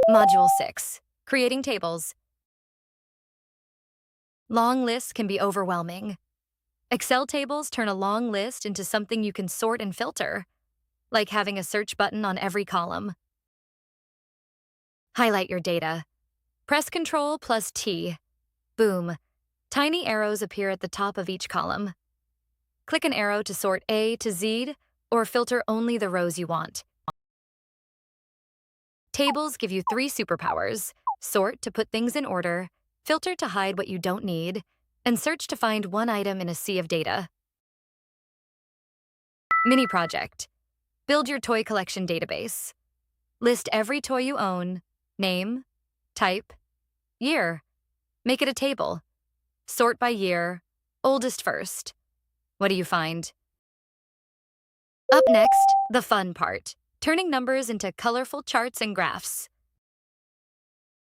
Module 6. Creating tables. Long lists can be overwhelming. Excel tables turn a long list into something you can sort and filter, like having a search button on every column. Highlight your data. Press Ctrl plus T. Boom. Tiny arrows appear at the top of each column. Click an arrow to sort A to Z or filter only the rows you want. Tables give you 3 superpowers: sort to put things in order, filter to hide what you don't need, and search to find one item in a sea of data. Mini project. Build your toy collection database. List every toy you own, name, type, year. Make it a table. Sort by year, oldest first. What do you find? Up next, the fun part: turning numbers into colorful charts and graphs.